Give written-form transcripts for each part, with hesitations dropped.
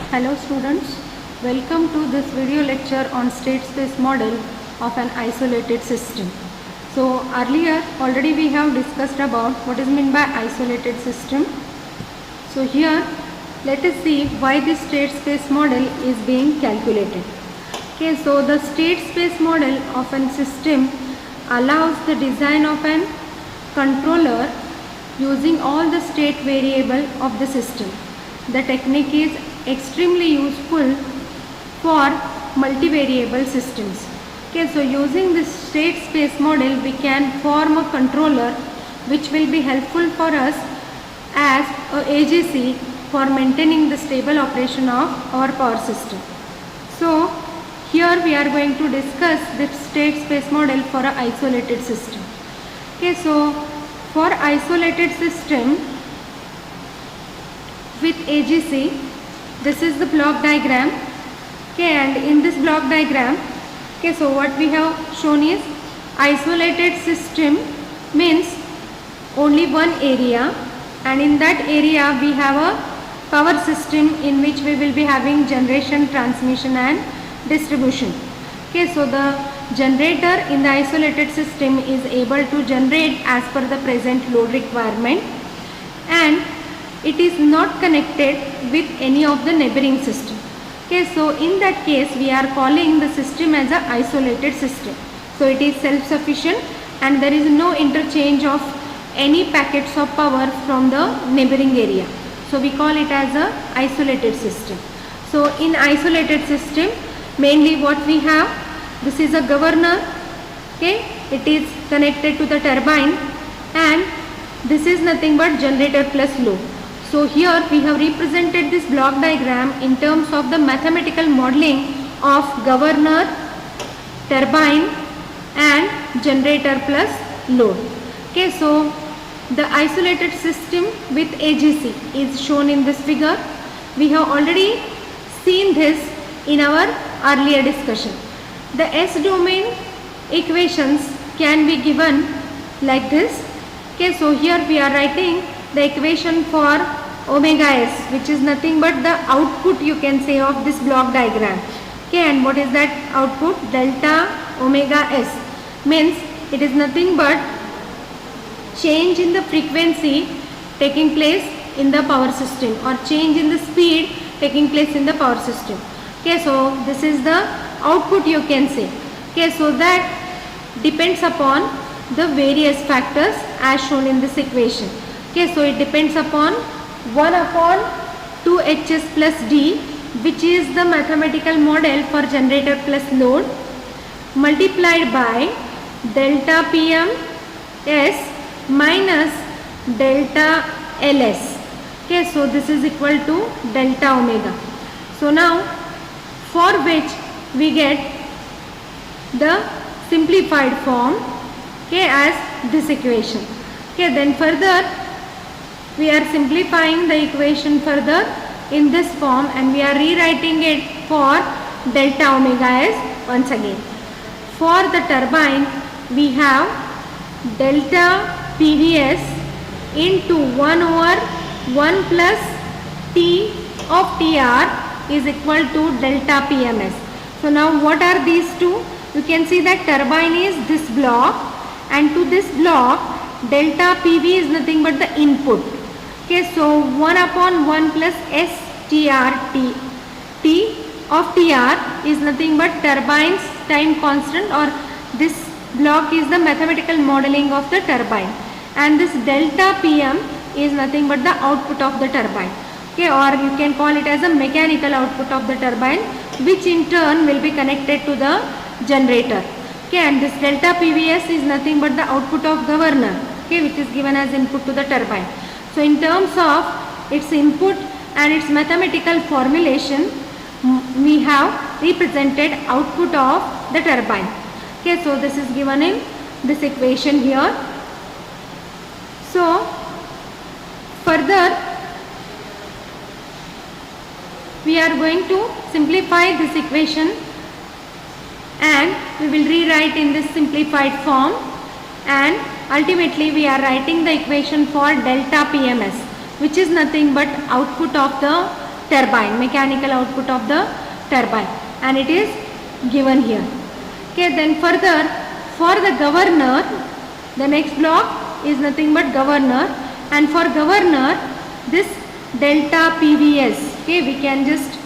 Hello students, welcome to this video lecture on state space model of an isolated system. So earlier already we have discussed about what is meant by isolated system. So here let us see why this state space model is being calculated. Okay, so the state space model of a system allows the design of an controller using all the state variable of the system. The technique is extremely useful for multivariable systems. Okay, so using this state space model we can form a controller which will be helpful for us as a AGC for maintaining the stable operation of our power system. So here we are going to discuss the state space model for an isolated system. Okay, so for isolated system with AGC, this is the block diagram. Okay, and in this block diagram, okay, so what we have shown is isolated system means only one area, and in that area we have a power system in which we will be having generation, transmission and distribution. Okay, so the generator in the isolated system is able to generate as per the present load requirement, and it is not connected with any of the neighboring system. Okay, so in that case we are calling the system as a isolated system. So it is self-sufficient and there is no interchange of any packets of power from the neighboring area. So we call it as a isolated system. So in isolated system mainly what we have, this is a governor. Okay, it is connected to the turbine and this is nothing but generator plus load. So here we have represented this block diagram in terms of the mathematical modeling of governor, turbine and generator plus load. Okay, so the isolated system with AGC is shown in this figure. We have already seen this in our earlier discussion. The S domain equations can be given like this. Okay, so here we are writing the equation for omega s, which is nothing but the output, you can say, of this block diagram. Okay, and what is that output? Delta omega s means it is nothing but change in the frequency taking place in the power system or change in the speed taking place in the power system. Okay, so this is the output, you can say. Okay, so that depends upon the various factors as shown in this equation. Okay, so it depends upon 1 upon 2hs plus d, which is the mathematical model for generator plus load, multiplied by delta Pm S minus delta Ls. Okay, so this is equal to delta omega. So now for which we get the simplified form, okay, as this equation. Okay, then further we are simplifying the equation further in this form and we are rewriting it for delta omega s once again. For the turbine we have delta PVS into 1 over 1 plus T of TR is equal to delta PMS. So now what are these two? You can see that turbine is this block and to this block delta PV is nothing but the input. Okay, so 1 upon 1 plus STRT. T of TR is nothing but turbine's time constant, or this block is the mathematical modeling of the turbine, and this delta PM is nothing but the output of the turbine. Okay, or you can call it as a mechanical output of the turbine, which in turn will be connected to the generator. Okay, and this delta PVS is nothing but the output of governor, okay, which is given as input to the turbine. So in terms of its input and its mathematical formulation, we have represented output of the turbine. Okay, so this is given in this equation here. So further we are going to simplify this equation and we will rewrite in this simplified form, and ultimately we are writing the equation for delta PMS, which is nothing but output of the turbine, mechanical output of the turbine, and it is given here. Okay, then further for the governor, the next block is nothing but governor, and for governor this delta PVS, okay, we can just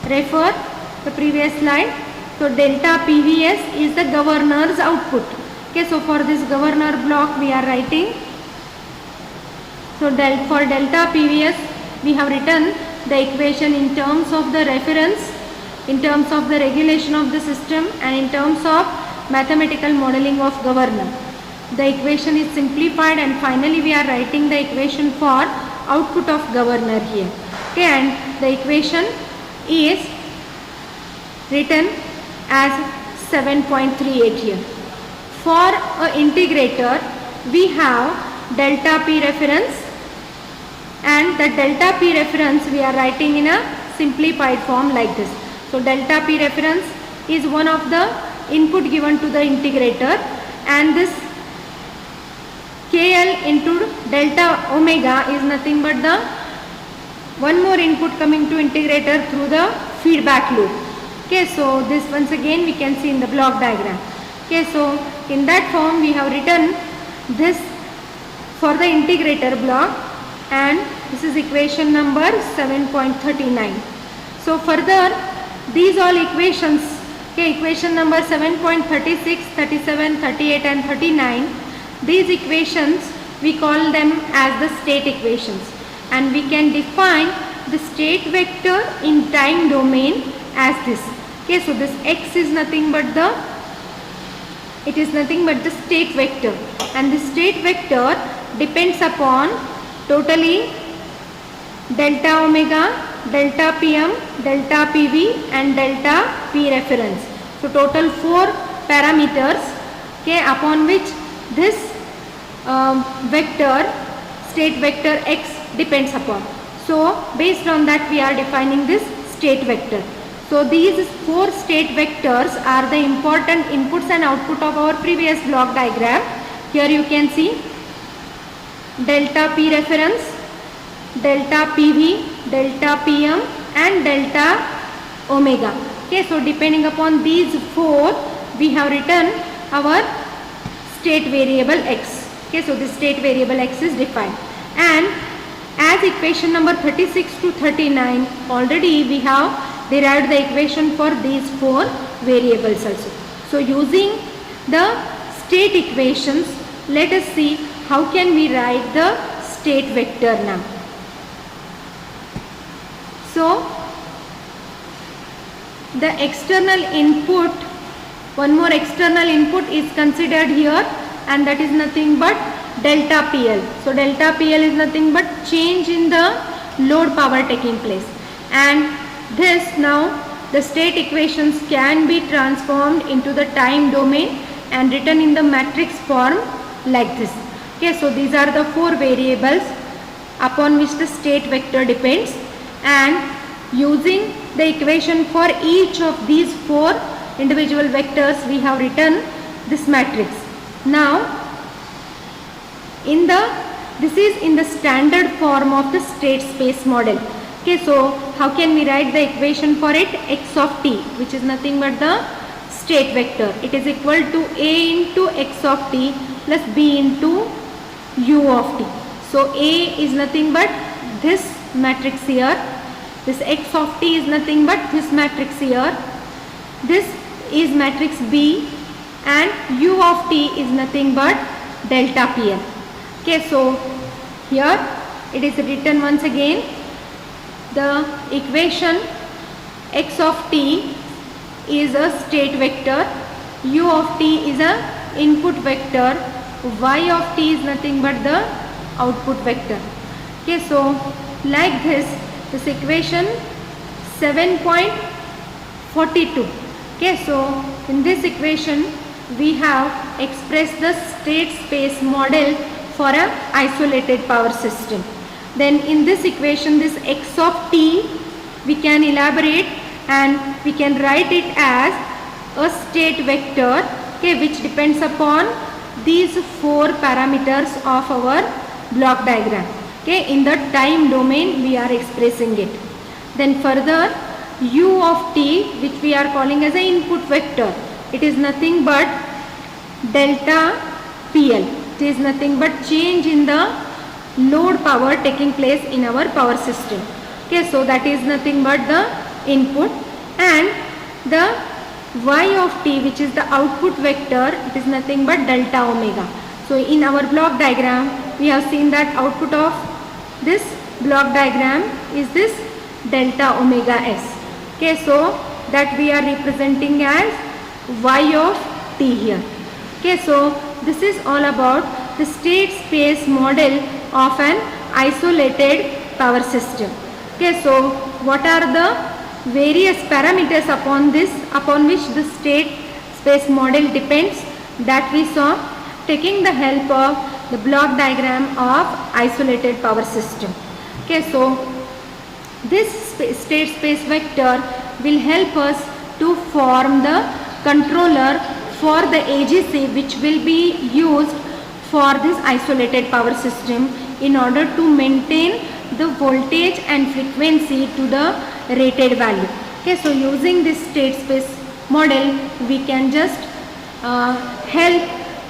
refer the previous slide. So delta PVS is the governor's output. Okay, so for this governor block we are writing, so for delta PVS we have written the equation in terms of the reference, in terms of the regulation of the system, and in terms of mathematical modeling of governor. The equation is simplified, and finally we are writing the equation for output of governor here. Okay, and the equation is written as 7.38 here. For a integrator we have delta P reference, and the delta P reference we are writing in a simplified form like this. So delta P reference is one of the input given to the integrator, and this KL into delta omega is nothing but the one more input coming to integrator through the feedback loop. Okay, so this once again we can see in the block diagram. Okay, so in that form we have written this for the integrator block, and this is equation number 7.39. So further these all equations, okay, equation number 7.36, 37, 38 and 39, these equations we call them as the state equations, and we can define the state vector in time domain as this. Okay, so this x is nothing but the state vector, and the state vector depends upon totally delta omega, delta PM, delta PV and delta P reference. So total 4 parameters, okay, upon which this vector, state vector x depends upon. So based on that we are defining this state vector. So these 4 state vectors are the important inputs and output of our previous block diagram. Here you can see delta P reference, delta PV, delta PM and delta omega. Okay, so depending upon these 4 we have written our state variable x. Okay, so this state variable x is defined, and as equation number 36 to 39 already we have derived the equation for these 4 variables also. So using the state equations, let us see how can we write the state vector now. So the external input, one more external input is considered here, and that is nothing but delta PL. So delta PL is nothing but change in the load power taking place, and this now the state equations can be transformed into the time domain and written in the matrix form like this. Okay, so these are the 4 variables upon which the state vector depends, and using the equation for each of these 4 individual vectors we have written this matrix. Now this is in the standard form of the state space model. Okay, so how can we write the equation for it? X of t, which is nothing but the state vector. It is equal to A into X of t plus B into U of t. So A is nothing but this matrix here. This X of t is nothing but this matrix here. This is matrix B, and U of t is nothing but delta PL. Okay, so here it is written once again. The equation x of t is a state vector, u of t is a input vector, y of t is nothing but the output vector. Okay, so like this equation 7.42. Okay, so in this equation we have expressed the state space model for a isolated power system. Then in this equation, this x of t we can elaborate, and we can write it as a state vector, okay, which depends upon these 4 parameters of our block diagram. Okay, in the time domain we are expressing it. Then further, u of t, which we are calling as an input vector, it is nothing but delta PL. It is nothing but change in the load power taking place in our power system. Okay, so that is nothing but the input, and the y of t, which is the output vector, it is nothing but delta omega. So in our block diagram, we have seen that output of this block diagram is this delta omega s. Okay, so that we are representing as y of t here. Okay, so this is all about the state space model of an isolated power system. Okay, so what are the various parameters upon which the state space model depends, that we saw taking the help of the block diagram of isolated power system. Okay, so this state space vector will help us to form the controller for the AGC, which will be used for this isolated power system in order to maintain the voltage and frequency to the rated value. Okay, so using this state space model, we can just help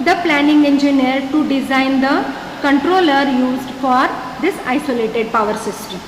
the planning engineer to design the controller used for this isolated power system.